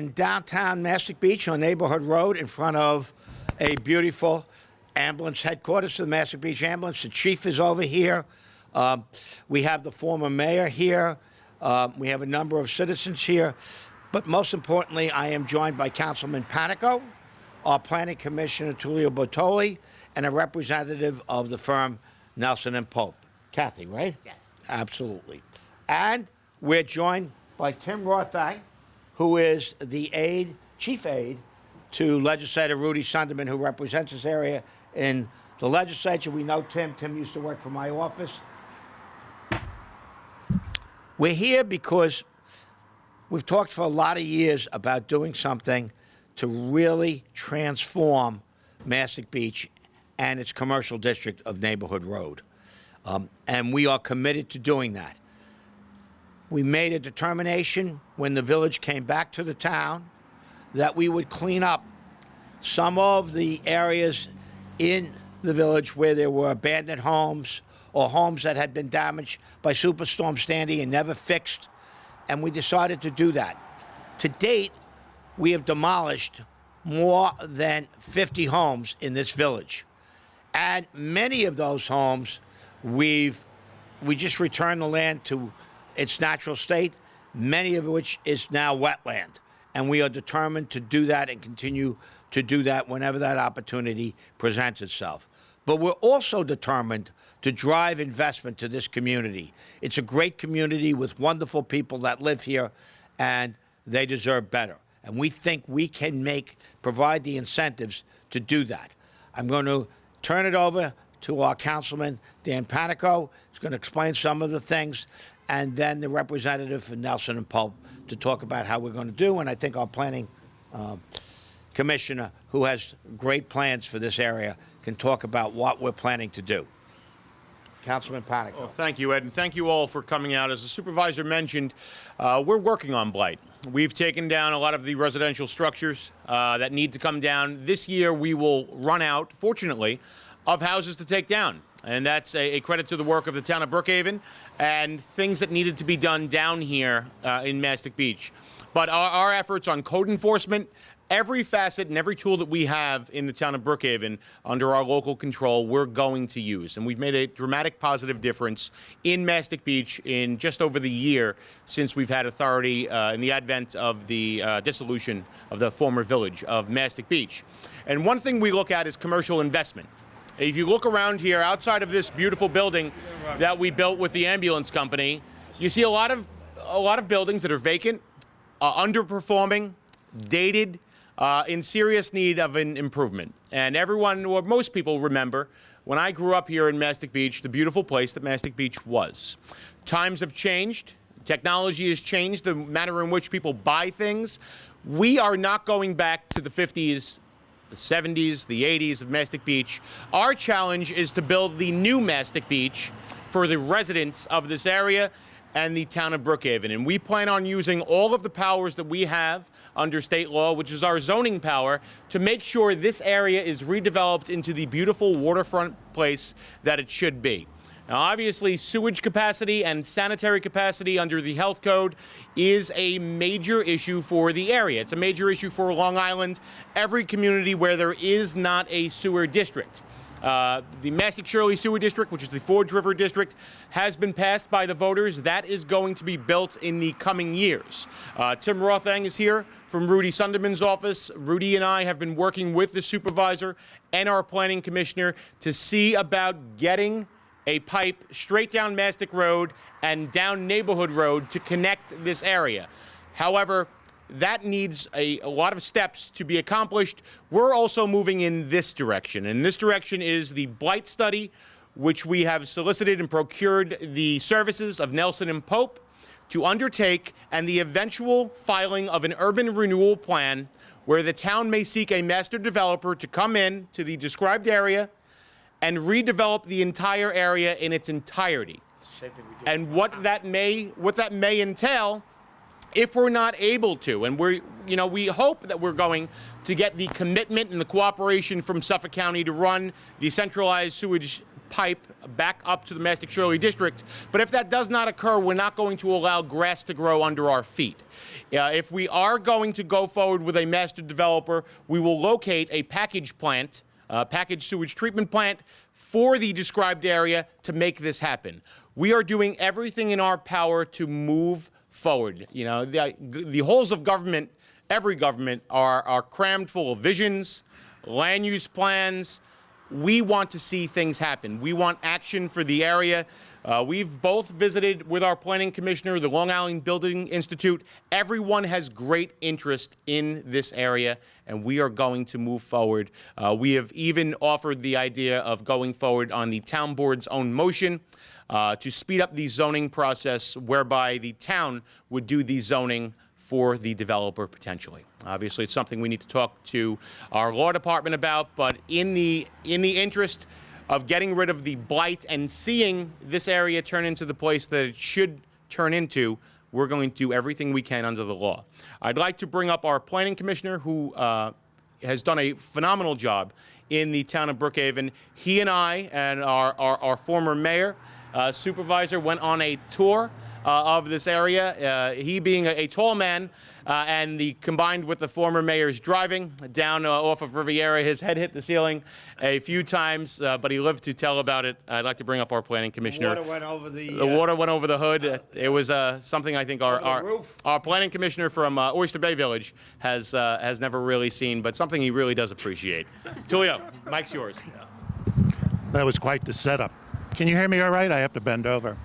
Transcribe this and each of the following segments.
in downtown Mastic Beach on Neighborhood Road in front of a beautiful ambulance headquarters to the Mastic Beach Ambulance. The chief is over here. We have the former mayor here. We have a number of citizens here. But most importantly, I am joined by Councilman Panico, our planning commissioner, Tullio Bertoli, and a representative of the firm Nelson and Pope. Kathy, right? Yes. Absolutely. And we're joined by Tim Rothang, who is the chief aide to Legislator Rudy Sunderman, who represents this area in the legislature. We know Tim. Tim used to work for my office. We're here because we've talked for a lot of years about doing something to really transform Mastic Beach and its commercial district of Neighborhood Road. And we are committed to doing that. We made a determination when the village came back to the town that we would clean up some of the areas in the village where there were abandoned homes or homes that had been damaged by Superstorm Sandy and never fixed, and we decided to do that. To date, we have demolished more than 50 homes in this village. And many of those homes, we just returned the land to its natural state, many of which is now wetland. And we are determined to do that and continue to do that whenever that opportunity presents itself. But we're also determined to drive investment to this community. It's a great community with wonderful people that live here, and they deserve better. And we think we can provide the incentives to do that. I'm going to turn it over to our Councilman, Dan Panico. He's going to explain some of the things, and then the representative for Nelson and Pope to talk about how we're going to do. And I think our planning commissioner, who has great plans for this area, can talk about what we're planning to do. Councilman Panico. Well, thank you, Ed, and thank you all for coming out. As the supervisor mentioned, we're working on Blight. We've taken down a lot of the residential structures that need to come down. This year, we will run out, fortunately, of houses to take down. And that's a credit to the work of the town of Brookhaven and things that needed to be done down here in Mastic Beach. But our efforts on code enforcement, every facet and every tool that we have in the town of Brookhaven under our local control, we're going to use. And we've made a dramatic positive difference in Mastic Beach in just over the year since we've had authority in the advent of the dissolution of the former village of Mastic Beach. And one thing we look at is commercial investment. If you look around here, outside of this beautiful building that we built with the ambulance company, you see a lot of buildings that are vacant, underperforming, dated, in serious need of an improvement. And everyone, or most people, remember when I grew up here in Mastic Beach, the beautiful place that Mastic Beach was. Times have changed. Technology has changed the manner in which people buy things. We are not going back to the 50s, the 70s, the 80s of Mastic Beach. Our challenge is to build the new Mastic Beach for the residents of this area and the town of Brookhaven. And we plan on using all of the powers that we have under state law, which is our zoning power, to make sure this area is redeveloped into the beautiful waterfront place that it should be. Now, obviously, sewage capacity and sanitary capacity under the health code is a major issue for the area. It's a major issue for Long Island, every community where there is not a sewer district. The Mastic Shirley Sewer District, which is the Forge River District, has been passed by the voters. That is going to be built in the coming years. Tim Rothang is here from Rudy Sunderman's office. Rudy and I have been working with the supervisor and our planning commissioner to see about getting a pipe straight down Mastic Road and down Neighborhood Road to connect this area. However, that needs a lot of steps to be accomplished. We're also moving in this direction, and this direction is the Blight study, which we have solicited and procured the services of Nelson and Pope to undertake, and the eventual filing of an urban renewal plan where the town may seek a master developer to come in to the described area and redevelop the entire area in its entirety. And what that may entail if we're not able to. And we hope that we're going to get the commitment and the cooperation from Suffolk County to run the centralized sewage pipe back up to the Mastic Shirley District. But if that does not occur, we're not going to allow grass to grow under our feet. If we are going to go forward with a master developer, we will locate a package plant, package sewage treatment plant for the described area to make this happen. We are doing everything in our power to move forward. You know, the halls of government, every government, are crammed full of visions, land use plans. We want to see things happen. We want action for the area. We've both visited with our planning commissioner, the Long Island Building Institute. Everyone has great interest in this area, and we are going to move forward. We have even offered the idea of going forward on the town board's own motion to speed up the zoning process, whereby the town would do the zoning for the developer potentially. Obviously, it's something we need to talk to our law department about, but in the interest of getting rid of the blight and seeing this area turn into the place that it should turn into, we're going to do everything we can under the law. I'd like to bring up our planning commissioner, who has done a phenomenal job in the town of Brookhaven. He and I and our former mayor, Supervisor, went on a tour of this area. He being a tall man, and combined with the former mayor's driving down off of Riviera, his head hit the ceiling a few times, but he lived to tell about it. I'd like to bring up our planning commissioner. The water went over the water went over the hood. It was something I think our planning commissioner from Oyster Bay Village has never really seen, but something he really does appreciate. Tullio, mic's yours. That was quite the setup. Can you hear me all right? I have to bend over.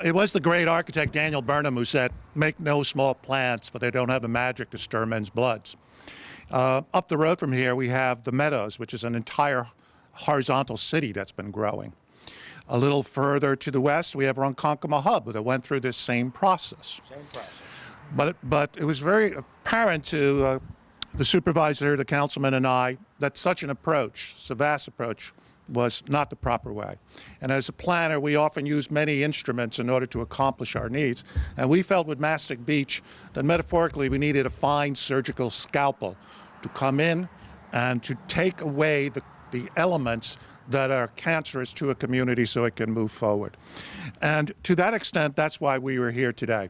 It was the great architect Daniel Burnham who said, "Make no small plants, for they don't have the magic to stir men's bloods." Up the road from here, we have the Meadows, which is an entire horizontal city that's been growing. A little further to the west, we have Ronkonkoma Hub that went through this same process. But it was very apparent to the supervisor, the councilman, and I that such an approach, a vast approach, was not the proper way. And as a planner, we often use many instruments in order to accomplish our needs. And we felt with Mastic Beach that metaphorically we needed a fine surgical scalpel to come in and to take away the elements that are cancerous to a community so it can move forward. And to that extent, that's why we were here today.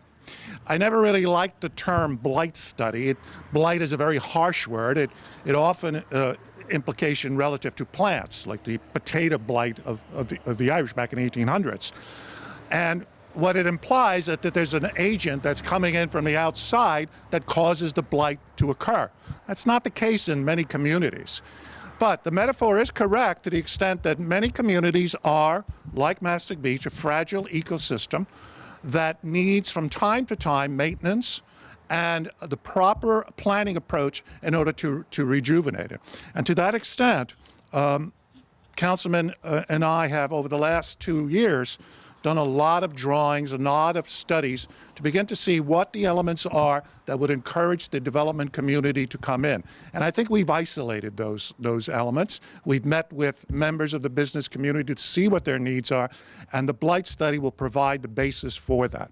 I never really liked the term blight study. Blight is a very harsh word. It often implication relative to plants, like the potato blight of the Irish back in the 1800s. And what it implies is that there's an agent that's coming in from the outside that causes the blight to occur. That's not the case in many communities. But the metaphor is correct to the extent that many communities are, like Mastic Beach, a fragile ecosystem that needs from time to time maintenance and the proper planning approach in order to rejuvenate it. And to that extent, Councilman and I have, over the last 2 years, done a lot of drawings, a lot of studies to begin to see what the elements are that would encourage the development community to come in. And I think we've isolated those elements. We've met with members of the business community to see what their needs are, and the blight study will provide the basis for that.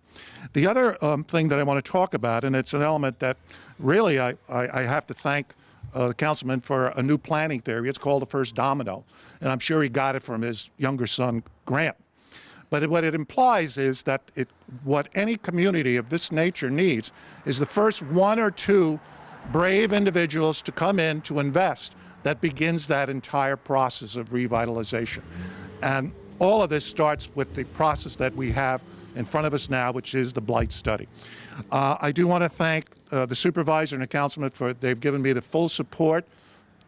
The other thing that I want to talk about, and it's an element that really I have to thank the councilman for a new planning theory. It's called the first domino, and I'm sure he got it from his younger son, Grant. But what it implies is that what any community of this nature needs is the first one or two brave individuals to come in to invest that begins that entire process of revitalization. And all of this starts with the process that we have in front of us now, which is the blight study. I do want to thank the supervisor and the councilman for they've given me the full support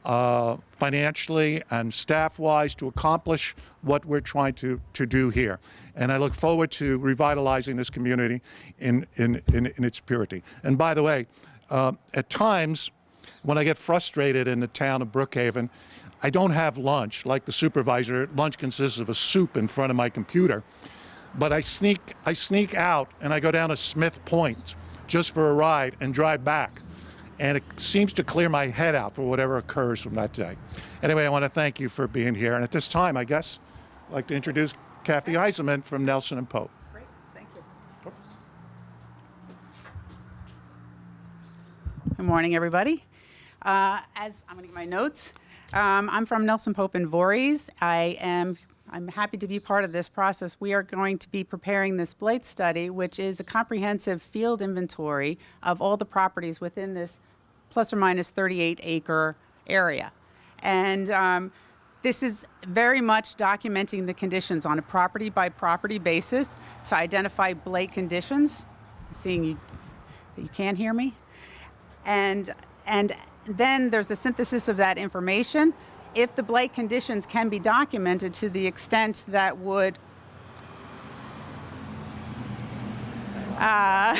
financially and staff-wise to accomplish what we're trying to do here. And I look forward to revitalizing this community in its purity. And by the way, at times when I get frustrated in the town of Brookhaven, I don't have lunch. Like the supervisor, lunch consists of a soup in front of my computer. But I sneak out and I go down to Smith Point just for a ride and drive back. And it seems to clear my head out for whatever occurs from that day. Anyway, I want to thank you for being here. And at this time, I guess, I'd like to introduce Kathy Eiseman from Nelson and Pope. Great, thank you. Good morning, everybody. As I'm going to get my notes. I'm from Nelson Pope in Voorhis. I I'm happy to be part of this process. We are going to be preparing this Blight study, which is a comprehensive field inventory of all the properties within this plus or minus 38-acre area. And this is very much documenting the conditions on a property-by-property basis to identify blight conditions. I'm seeing you can't hear me. And then there's a synthesis of that information. If the blight conditions can be documented to the extent that would that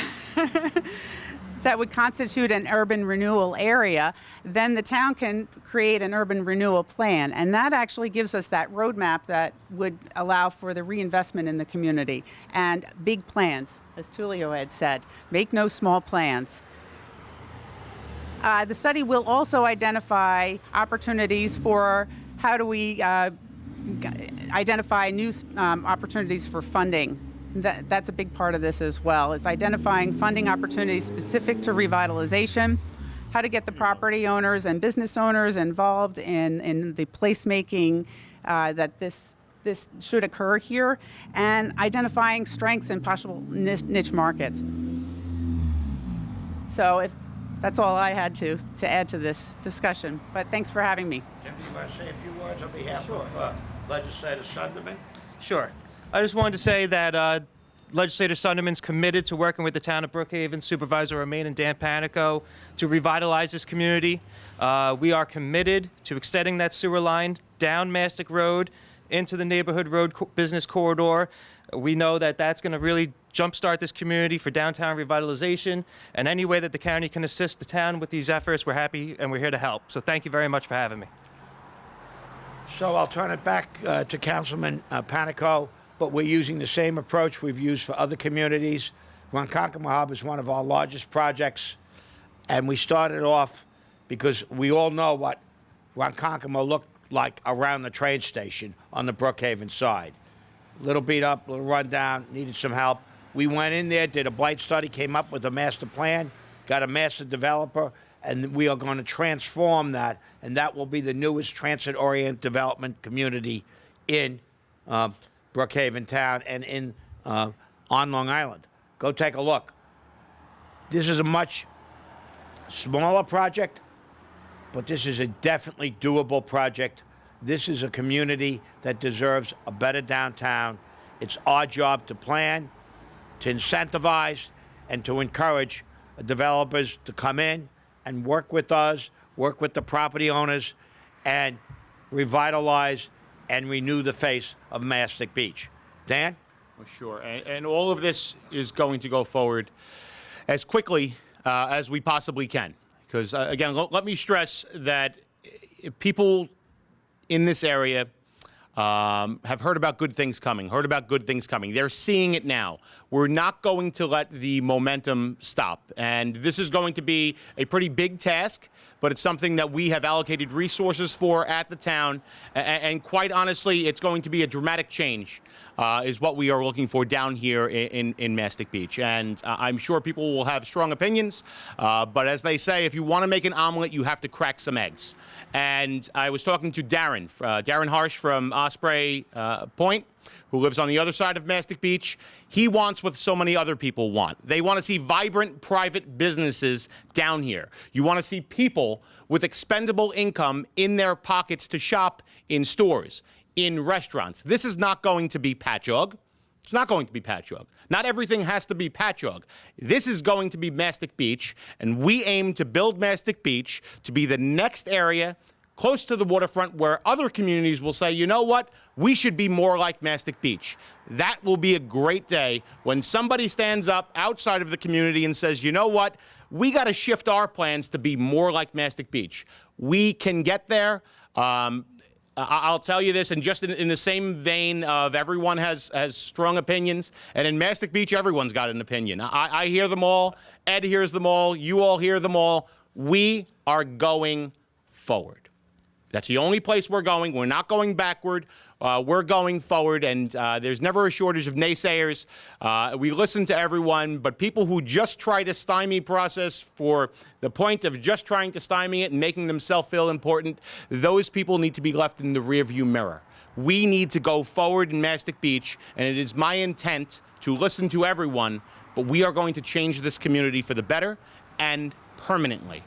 would constitute an urban renewal area, then the town can create an urban renewal plan. And that actually gives us that roadmap that would allow for the reinvestment in the community. And big plans, as Tullio had said, make no small plans. The study will also identify opportunities for how do we identify new opportunities for funding. That's a big part of this as well, is identifying funding opportunities specific to revitalization, how to get the property owners and business owners involved in the placemaking that this should occur here, and identifying strengths and possible niche markets. So that's all I had to add to this discussion, but thanks for having me. Jim, do you want to say a few words on behalf of Legislator Sunderman? Sure. I just wanted to say that Legislator Sunderman's committed to working with the town of Brookhaven, Supervisor Romaine and Dan Panico to revitalize this community. We are committed to extending that sewer line down Mastic Road into the neighborhood road business corridor. We know that that's going to really jumpstart this community for downtown revitalization, and any way that the county can assist the town with these efforts, we're happy and we're here to help. So thank you very much for having me. So I'll turn it back to Councilman Panico, but we're using the same approach we've used for other communities. Ronkonkoma Hub is one of our largest projects, and we started off because we all know what Ronkonkoma looked like around the train station on the Brookhaven side. Little beat up, little run down, needed some help. We went in there, did a blight study, came up with a master plan, got a master developer, and we are going to transform that, and that will be the newest transit-oriented development community in Brookhaven Town and in on Long Island. Go take a look. This is a much smaller project, but this is a definitely doable project. This is a community that deserves a better downtown. It's our job to plan, to incentivize, and to encourage developers to come in and work with us, work with the property owners, and revitalize and renew the face of Mastic Beach. Dan? Well, sure. And all of this is going to go forward as quickly as we possibly can. Because, again, let me stress that people in this area have heard about good things coming, They're seeing it now. We're not going to let the momentum stop. And this is going to be a pretty big task, but it's something that we have allocated resources for at the town. And quite honestly, it's going to be a dramatic change, is what we are looking for down here in Mastic Beach. And I'm sure people will have strong opinions. But as they say, if you want to make an omelet, you have to crack some eggs. And I was talking to Darren Harsh from Osprey Point, who lives on the other side of Mastic Beach. He wants what so many other people want. They want to see vibrant private businesses down here. You want to see people with expendable income in their pockets to shop in stores, in restaurants. This is not going to be Patchogue. It's not going to be Patchogue. Not everything has to be Patchogue. This is going to be Mastic Beach, and we aim to build Mastic Beach to be the next area close to the waterfront where other communities will say, you know what, we should be more like Mastic Beach. That will be a great day when somebody stands up outside of the community and says, you know what, we got to shift our plans to be more like Mastic Beach. We can get there. I'll tell you this, and just in the same vein of everyone has strong opinions, and in Mastic Beach, everyone's got an opinion. I hear them all. Ed hears them all. You all hear them all. We are going forward. That's the only place we're going. We're not going backward. We're going forward, and there's never a shortage of naysayers. We listen to everyone, but people who just try to stymie process for the point of just trying to stymie it and making themselves feel important, those people need to be left in the rearview mirror. We need to go forward in Mastic Beach, and it is my intent to listen to everyone, but we are going to change this community for the better and permanently.